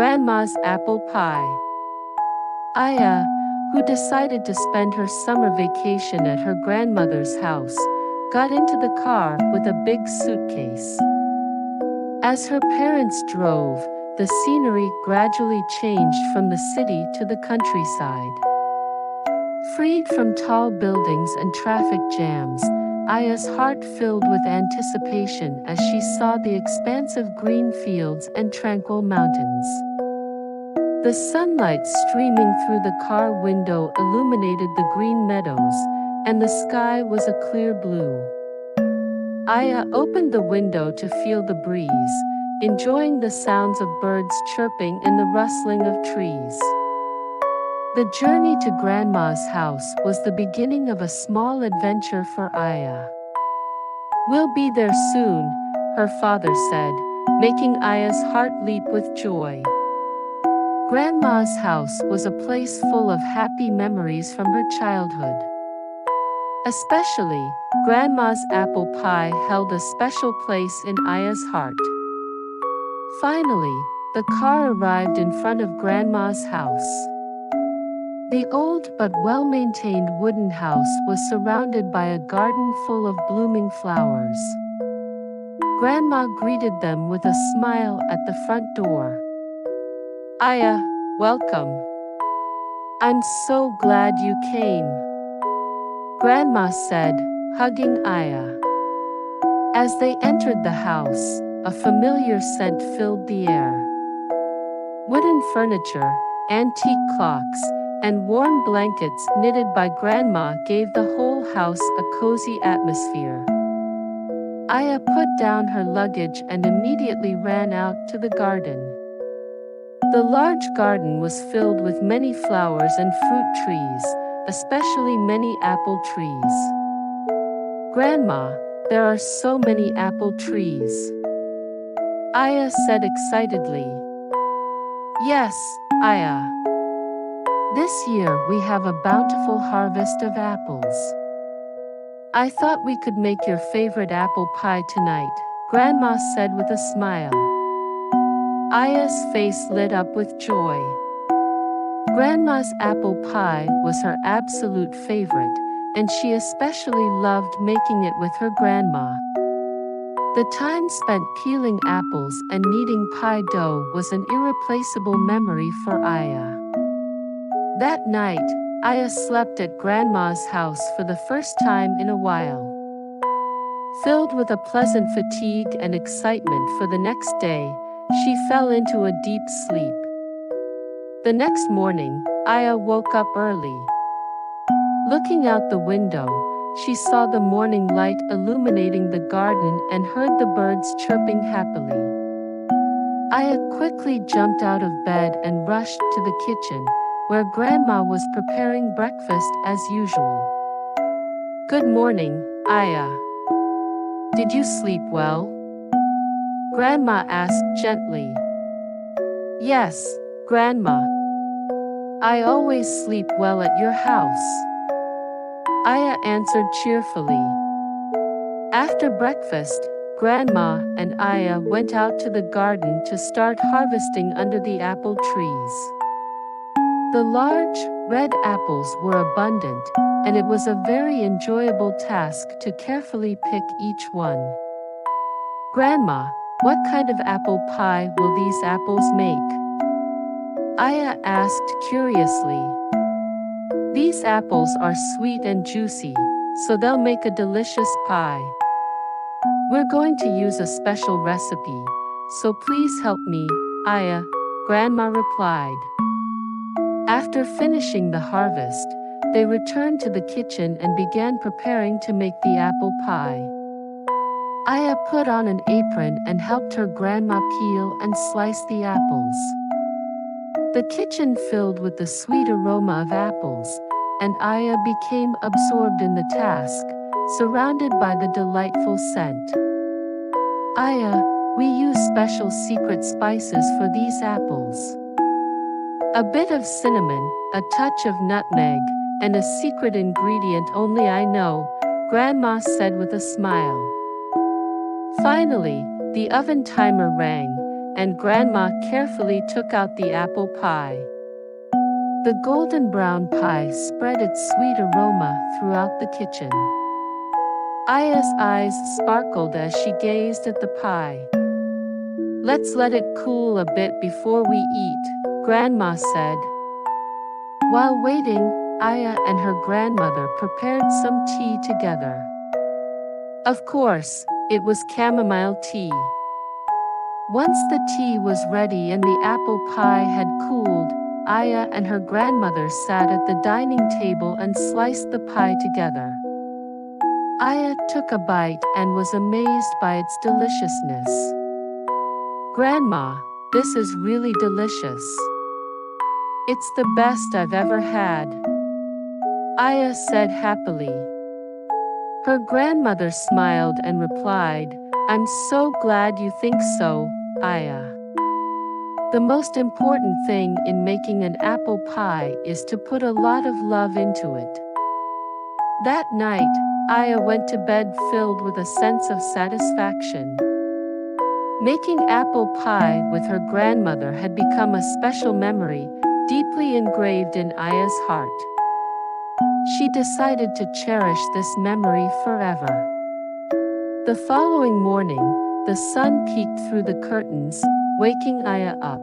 Grandma's apple pie. Aya, who decided to spend her summer vacation at her grandmother's house, got into the car with a big suitcase. As her parents drove, the scenery gradually changed from the city to the countryside. Freed from tall buildings and traffic jams, Aya's heart filled with anticipation as she saw the expansive green fields and tranquil mountains. The sunlight streaming through the car window illuminated the green meadows, and the sky was a clear blue. Aya opened the window to feel the breeze, enjoying the sounds of birds chirping and the rustling of trees. The journey to Grandma's house was the beginning of a small adventure for Aya. "We'll be there soon," her father said, making Aya's heart leap with joy. Grandma's house was a place full of happy memories from her childhood. Especially, Grandma's apple pie held a special place in Aya's heart. Finally, the car arrived in front of Grandma's house. The old but well-maintained wooden house was surrounded by a garden full of blooming flowers. Grandma greeted them with a smile at the front door. "Aya, welcome. I'm so glad you came," Grandma said, hugging Aya. As they entered the house, a familiar scent filled the air. Wooden furniture, antique clocks, and warm blankets knitted by Grandma gave the whole house a cozy atmosphere. Aya put down her luggage and immediately ran out to the garden. The large garden was filled with many flowers and fruit trees, especially many apple trees. "Grandma, there are so many apple trees," Aya said excitedly. "Yes, Aya. This year we have a bountiful harvest of apples. I thought we could make your favorite apple pie tonight," Grandma said with a smile. Aya's face lit up with joy. Grandma's apple pie was her absolute favorite, and she especially loved making it with her grandma. The time spent peeling apples and kneading pie dough was an irreplaceable memory for Aya. That night, Aya slept at Grandma's house for the first time in a while. Filled with a pleasant fatigue and excitement for the next day, she fell into a deep sleep. The next morning, Aya woke up early. Looking out the window, she saw the morning light illuminating the garden and heard the birds chirping happily. Aya quickly jumped out of bed and rushed to the kitchen, where Grandma was preparing breakfast as usual. "Good morning, Aya. Did you sleep well?" Grandma asked gently. "Yes, Grandma. I always sleep well at your house," Aya answered cheerfully. After breakfast, Grandma and Aya went out to the garden to start harvesting under the apple trees. The large, red apples were abundant, and it was a very enjoyable task to carefully pick each one. "Grandma, what kind of apple pie will these apples make?" Aya asked curiously. "These apples are sweet and juicy, so they'll make a delicious pie. We're going to use a special recipe, so please help me, Aya," Grandma replied. After finishing the harvest, they returned to the kitchen and began preparing to make the apple pie. Aya put on an apron and helped her grandma peel and slice the apples. The kitchen filled with the sweet aroma of apples, and Aya became absorbed in the task, surrounded by the delightful scent. "Aya, we use special secret spices for these apples. A bit of cinnamon, a touch of nutmeg, and a secret ingredient only I know," Grandma said with a smile. Finally, the oven timer rang, and Grandma carefully took out the apple pie. The golden brown pie spread its sweet aroma throughout the kitchen. Aya's eyes sparkled as she gazed at the pie. "Let's let it cool a bit before we eat," Grandma said. While waiting, Aya and her grandmother prepared some tea together. Of course, it was chamomile tea. Once the tea was ready and the apple pie had cooled, Aya and her grandmother sat at the dining table and sliced the pie together. Aya took a bite and was amazed by its deliciousness. "Grandma, this is really delicious. It's the best I've ever had," Aya said happily. Her grandmother smiled and replied, "I'm so glad you think so, Aya. The most important thing in making an apple pie is to put a lot of love into it." That night, Aya went to bed filled with a sense of satisfaction. Making apple pie with her grandmother had become a special memory, deeply engraved in Aya's heart. She decided to cherish this memory forever. The following morning, the sun peeked through the curtains, waking Aya up.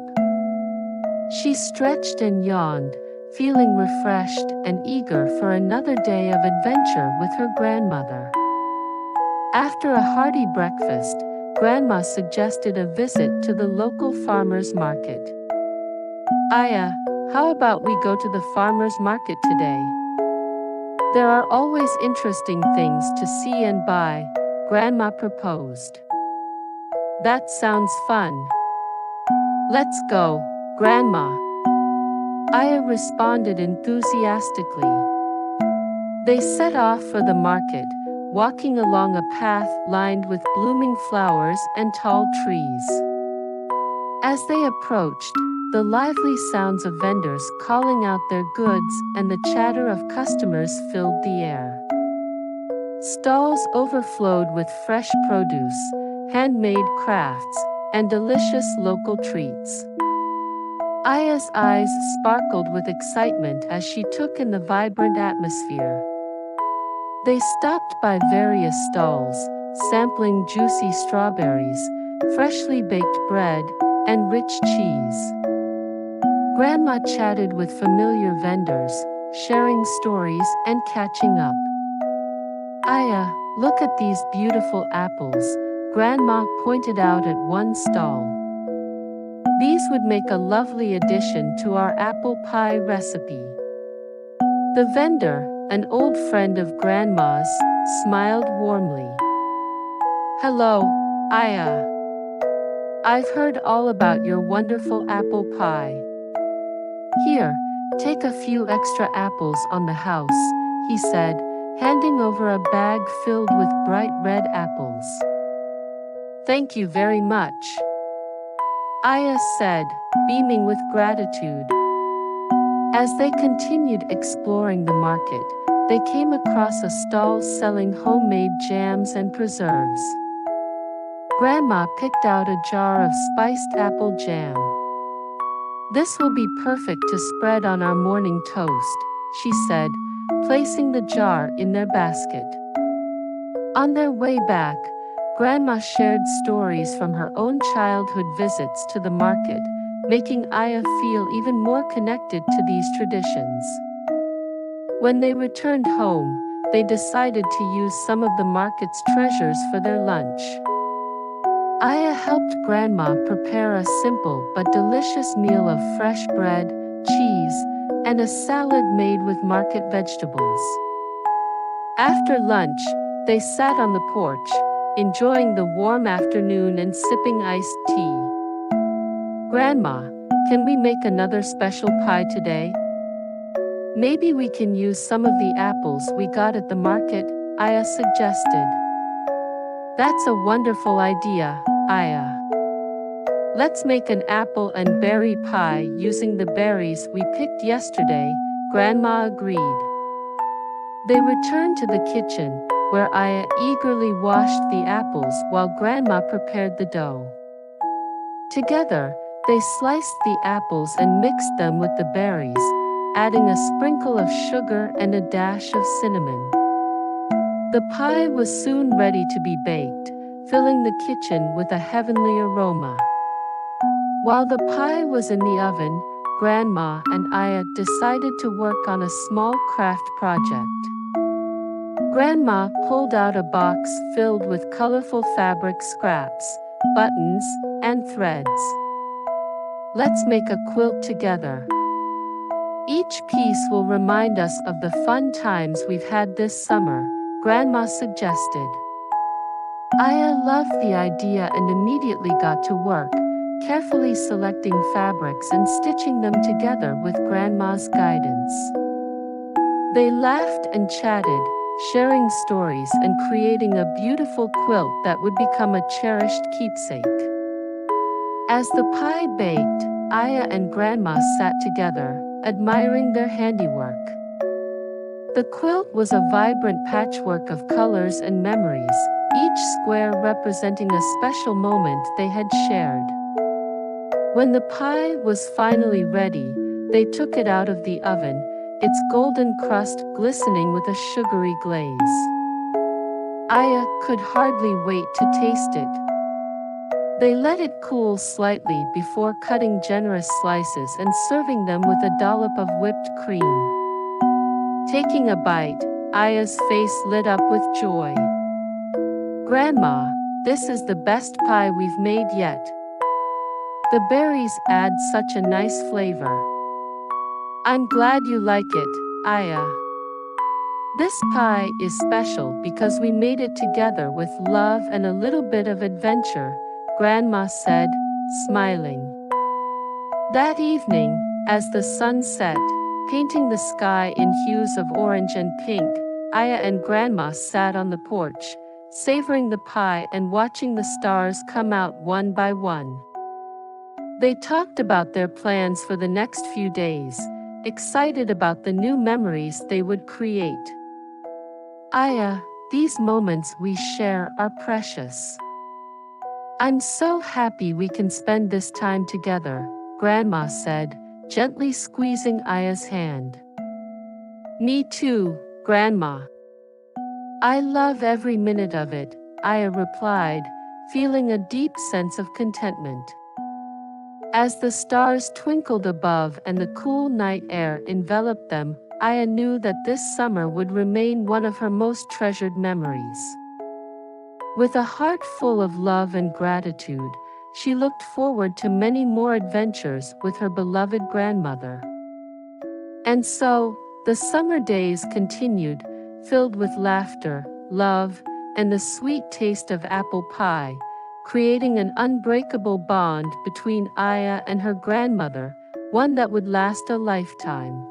She stretched and yawned, feeling refreshed and eager for another day of adventure with her grandmother. After a hearty breakfast, Grandma suggested a visit to the local farmer's market. "Aya, how about we go to the farmer's market today? There are always interesting things to see and buy," Grandma proposed. "That sounds fun. Let's go, Grandma," Aya responded enthusiastically. They set off for the market, walking along a path lined with blooming flowers and tall trees. As they approached, the lively sounds of vendors calling out their goods and the chatter of customers filled the air. Stalls overflowed with fresh produce, handmade crafts, and delicious local treats. Aya's eyes sparkled with excitement as she took in the vibrant atmosphere. They stopped by various stalls, sampling juicy strawberries, freshly baked bread, and rich cheese. Grandma chatted with familiar vendors, sharing stories and catching up. "Aya, look at these beautiful apples," Grandma pointed out at one stall. "These would make a lovely addition to our apple pie recipe." The vendor, an old friend of Grandma's, smiled warmly. "Hello, Aya. I've heard all about your wonderful apple pie. Here, take a few extra apples on the house," he said, handing over a bag filled with bright red apples. "Thank you very much," Aya said, beaming with gratitude. As they continued exploring the market, they came across a stall selling homemade jams and preserves. Grandma picked out a jar of spiced apple jam. "This will be perfect to spread on our morning toast," she said, placing the jar in their basket. On their way back, Grandma shared stories from her own childhood visits to the market, making Aya feel even more connected to these traditions. When they returned home, they decided to use some of the market's treasures for their lunch. Aya helped Grandma prepare a simple but delicious meal of fresh bread, cheese, and a salad made with market vegetables. After lunch, they sat on the porch, enjoying the warm afternoon and sipping iced tea. "Grandma, can we make another special pie today? Maybe we can use some of the apples we got at the market," Aya suggested. "That's a wonderful idea, Aya. Let's make an apple and berry pie using the berries we picked yesterday," Grandma agreed. They returned to the kitchen, where Aya eagerly washed the apples while Grandma prepared the dough. Together, they sliced the apples and mixed them with the berries, adding a sprinkle of sugar and a dash of cinnamon. The pie was soon ready to be baked, filling the kitchen with a heavenly aroma. While the pie was in the oven, Grandma and Aya decided to work on a small craft project. Grandma pulled out a box filled with colorful fabric scraps, buttons, and threads. "Let's make a quilt together. Each piece will remind us of the fun times we've had this summer," Grandma suggested. Aya loved the idea and immediately got to work, carefully selecting fabrics and stitching them together with Grandma's guidance. They laughed and chatted, sharing stories and creating a beautiful quilt that would become a cherished keepsake. As the pie baked, Aya and Grandma sat together, admiring their handiwork. The quilt was a vibrant patchwork of colors and memories, each square representing a special moment they had shared. When the pie was finally ready, they took it out of the oven, its golden crust glistening with a sugary glaze. Aya could hardly wait to taste it. They let it cool slightly before cutting generous slices and serving them with a dollop of whipped cream. Taking a bite, Aya's face lit up with joy. "Grandma, this is the best pie we've made yet. The berries add such a nice flavor. I'm glad you like it, Aya. This pie is special because we made it together with love and a little bit of adventure," Grandma said, smiling. That evening, as the sun set, painting the sky in hues of orange and pink, Aya and Grandma sat on the porch, savoring the pie and watching the stars come out one by one. They talked about their plans for the next few days, excited about the new memories they would create. "Aya, these moments we share are precious. I'm so happy we can spend this time together," Grandma said, gently squeezing Aya's hand. "Me too, Grandma. I love every minute of it," Aya replied, feeling a deep sense of contentment. As the stars twinkled above and the cool night air enveloped them, Aya knew that this summer would remain one of her most treasured memories. With a heart full of love and gratitude, she looked forward to many more adventures with her beloved grandmother. And so, the summer days continued, filled with laughter, love, and the sweet taste of apple pie, creating an unbreakable bond between Aya and her grandmother, one that would last a lifetime.